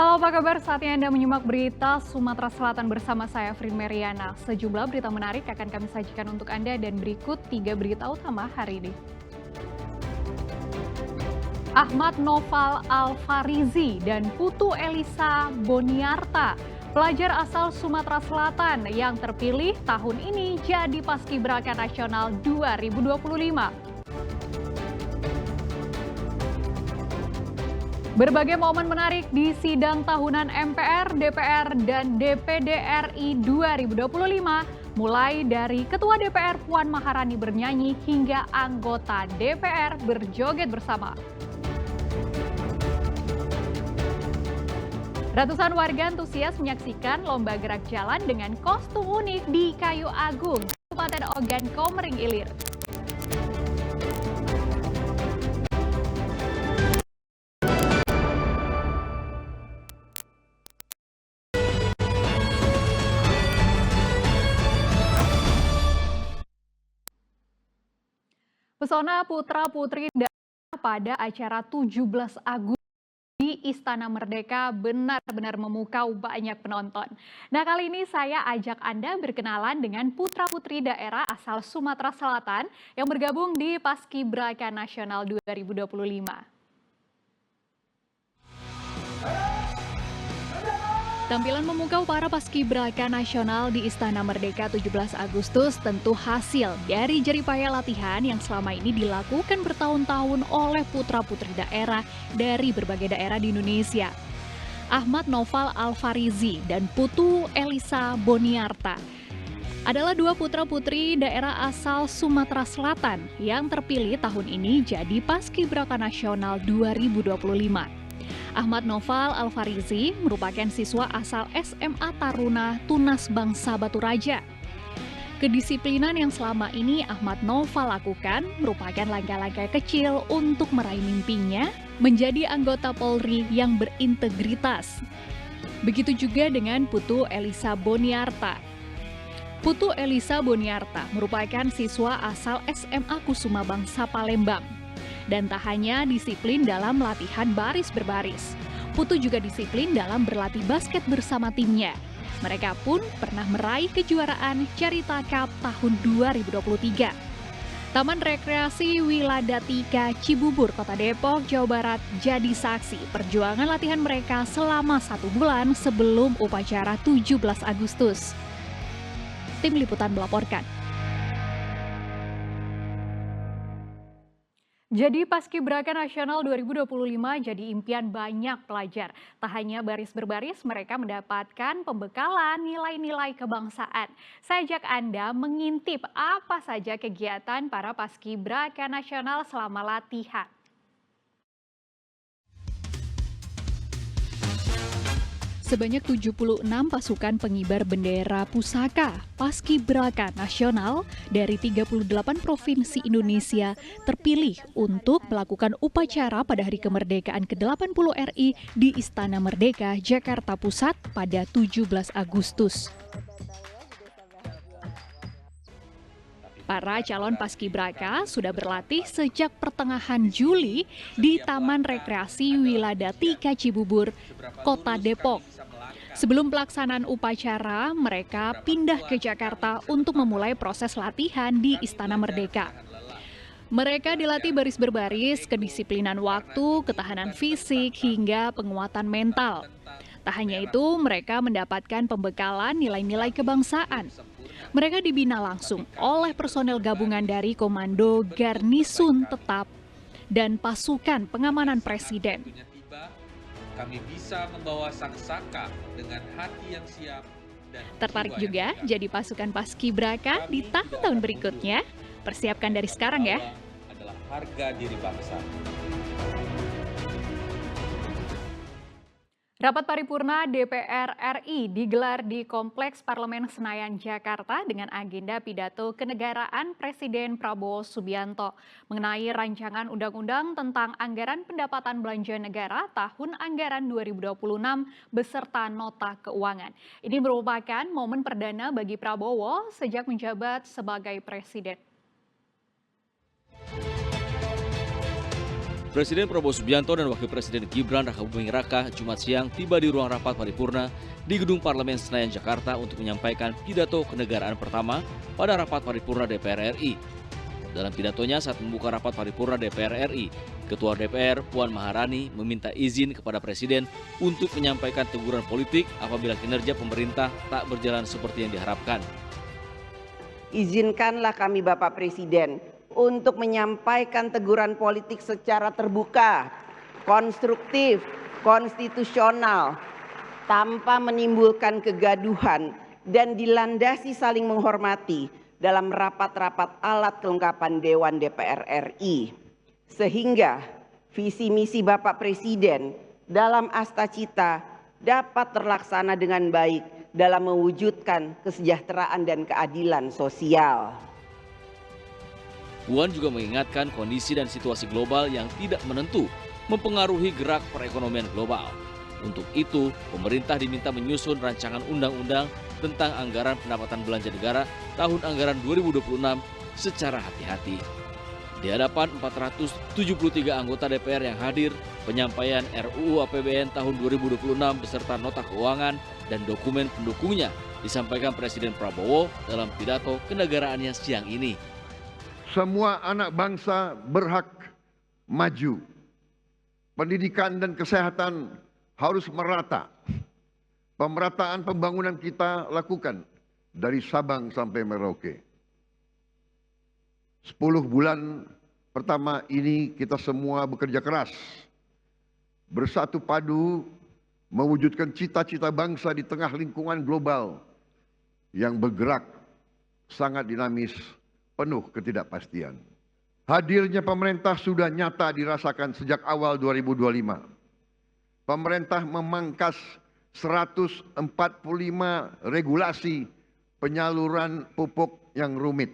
Halo, apa kabar? Saatnya Anda menyimak berita Sumatera Selatan bersama saya, Frin Meriana. Sejumlah berita menarik akan kami sajikan untuk Anda dan berikut 3 berita utama hari ini. Ahmad Noval Alfarizi dan Putu Elisa Boniarta, pelajar asal Sumatera Selatan yang terpilih tahun ini jadi Paskibraka Nasional 2025. Berbagai momen menarik di sidang tahunan MPR, DPR, dan DPD RI 2025, mulai dari Ketua DPR Puan Maharani bernyanyi hingga anggota DPR berjoget bersama. Ratusan warga antusias menyaksikan lomba gerak jalan dengan kostum unik di Kayu Agung, Kabupaten Ogan Komering Ilir. Pesona putra-putri daerah pada acara 17 Agustus di Istana Merdeka benar-benar memukau banyak penonton. Nah, kali ini saya ajak Anda berkenalan dengan putra-putri daerah asal Sumatera Selatan yang bergabung di Paskibraka Nasional 2025. Tampilan memukau para Paskibraka Nasional di Istana Merdeka 17 Agustus tentu hasil dari jeripaya latihan yang selama ini dilakukan bertahun-tahun oleh putra-putri daerah dari berbagai daerah di Indonesia. Ahmad Noval Alfarizi dan Putu Elisa Boniarta adalah dua putra-putri daerah asal Sumatera Selatan yang terpilih tahun ini jadi Paskibraka Nasional 2025. Ahmad Noval Alfarizi merupakan siswa asal SMA Taruna Tunas Bangsa Batu Raja. Kedisiplinan yang selama ini Ahmad Noval lakukan merupakan langkah-langkah kecil untuk meraih mimpinya menjadi anggota Polri yang berintegritas. Begitu juga dengan Putu Elisa Boniarta. Putu Elisa Boniarta merupakan siswa asal SMA Kusuma Bangsa Palembang. Dan tak hanya disiplin dalam latihan baris berbaris, Putu juga disiplin dalam berlatih basket bersama timnya. Mereka pun pernah meraih kejuaraan Carita Cup tahun 2023. Taman Rekreasi Wiladatika Cibubur, Kota Depok, Jawa Barat jadi saksi perjuangan latihan mereka selama 1 bulan sebelum upacara 17 Agustus. Tim Liputan melaporkan. Jadi Paskibraka Nasional 2025 jadi impian banyak pelajar. Tak hanya baris berbaris, mereka mendapatkan pembekalan nilai-nilai kebangsaan. Saya ajak Anda mengintip apa saja kegiatan para Paskibraka Nasional selama latihan. Sebanyak 76 pasukan pengibar bendera pusaka Paskibraka Nasional dari 38 provinsi Indonesia terpilih untuk melakukan upacara pada Hari Kemerdekaan ke-80 RI di Istana Merdeka, Jakarta Pusat pada 17 Agustus. Para calon paskibraka sudah berlatih sejak pertengahan Juli di Taman Rekreasi Wiladatika Cibubur, Kota Depok. Sebelum pelaksanaan upacara, mereka pindah ke Jakarta untuk memulai proses latihan di Istana Merdeka. Mereka dilatih baris berbaris, kedisiplinan waktu, ketahanan fisik, hingga penguatan mental. Tak hanya itu, mereka mendapatkan pembekalan nilai-nilai kebangsaan. Mereka dibina langsung oleh personel gabungan dari Komando Garnisun Tetap dan pasukan pengamanan Presiden. Kami bisa membawa sangsaka dengan hati yang siap. Tertarik juga jadi pasukan Paskibraka di tahun-tahun berikutnya? Persiapkan dari sekarang ya. Adalah harga diri bangsa. Rapat paripurna DPR RI digelar di Kompleks Parlemen Senayan, Jakarta dengan agenda pidato kenegaraan Presiden Prabowo Subianto mengenai rancangan undang-undang tentang anggaran pendapatan belanja negara tahun anggaran 2026 beserta nota keuangan. Ini merupakan momen perdana bagi Prabowo sejak menjabat sebagai presiden. Presiden Prabowo Subianto dan Wakil Presiden Gibran Rakabuming Raka Jumat siang tiba di ruang rapat paripurna di Gedung Parlemen Senayan, Jakarta untuk menyampaikan pidato kenegaraan pertama pada rapat paripurna DPR RI. Dalam pidatonya saat membuka rapat paripurna DPR RI, Ketua DPR Puan Maharani meminta izin kepada Presiden untuk menyampaikan teguran politik apabila kinerja pemerintah tak berjalan seperti yang diharapkan. Izinkanlah kami Bapak Presiden untuk menyampaikan teguran politik secara terbuka, konstruktif, konstitusional, tanpa menimbulkan kegaduhan dan dilandasi saling menghormati dalam rapat-rapat alat kelengkapan Dewan DPR RI. Sehingga visi misi Bapak Presiden dalam Asta Cita dapat terlaksana dengan baik dalam mewujudkan kesejahteraan dan keadilan sosial. Puan juga mengingatkan kondisi dan situasi global yang tidak menentu mempengaruhi gerak perekonomian global. Untuk itu, pemerintah diminta menyusun rancangan undang-undang tentang anggaran pendapatan belanja negara tahun anggaran 2026 secara hati-hati. Di hadapan 473 anggota DPR yang hadir, penyampaian RUU APBN tahun 2026 beserta nota keuangan dan dokumen pendukungnya disampaikan Presiden Prabowo dalam pidato kenegaraannya siang ini. Semua anak bangsa berhak maju. Pendidikan dan kesehatan harus merata. Pemerataan pembangunan kita lakukan dari Sabang sampai Merauke. 10 bulan pertama ini kita semua bekerja keras. Bersatu padu mewujudkan cita-cita bangsa di tengah lingkungan global yang bergerak sangat dinamis, penuh ketidakpastian. Hadirnya pemerintah sudah nyata dirasakan sejak awal 2025. Pemerintah memangkas 145 regulasi penyaluran pupuk yang rumit.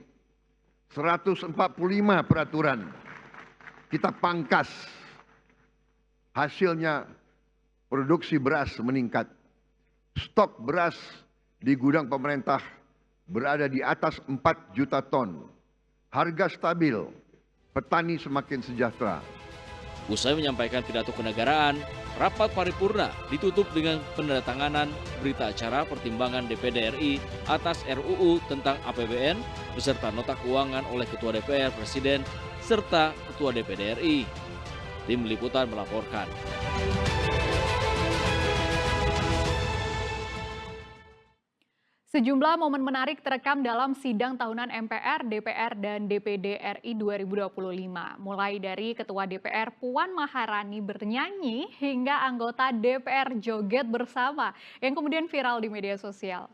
145 peraturan kita pangkas. Hasilnya produksi beras meningkat. Stok beras di gudang pemerintah berada di atas 4 juta ton. Harga stabil, petani semakin sejahtera. Usai menyampaikan pidato kenegaraan, rapat paripurna ditutup dengan penandatanganan berita acara pertimbangan DPD RI atas RUU tentang APBN beserta nota keuangan oleh Ketua DPR, Presiden, serta Ketua DPD RI. Tim Liputan melaporkan. Sejumlah momen menarik terekam dalam sidang tahunan MPR, DPR, dan DPD RI 2025. Mulai dari Ketua DPR Puan Maharani bernyanyi hingga anggota DPR joget bersama yang kemudian viral di media sosial.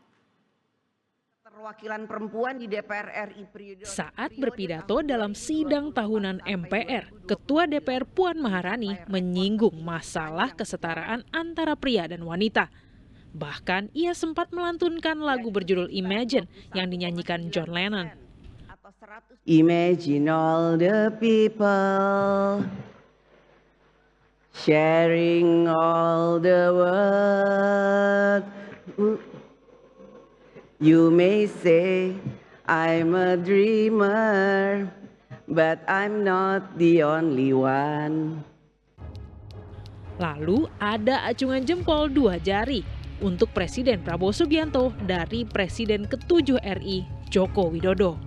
Perwakilan perempuan di DPR RI periode Saat berpidato dalam sidang tahunan MPR, Ketua DPR Puan Maharani menyinggung masalah kesetaraan antara pria dan wanita. Bahkan ia sempat melantunkan lagu berjudul Imagine yang dinyanyikan John Lennon. Imagine all the people sharing all the world. You may say I'm a dreamer, but I'm not the only one. Lalu ada acungan jempol 2 jari untuk Presiden Prabowo Subianto dari Presiden ke-7 RI Joko Widodo.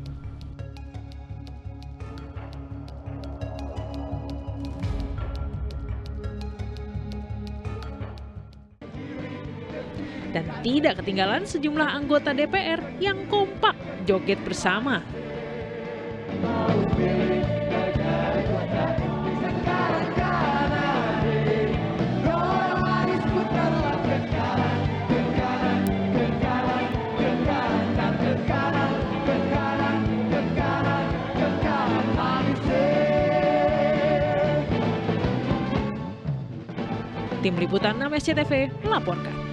Dan tidak ketinggalan sejumlah anggota DPR yang kompak joget bersama. Tim Liputan 6 SCTV melaporkan.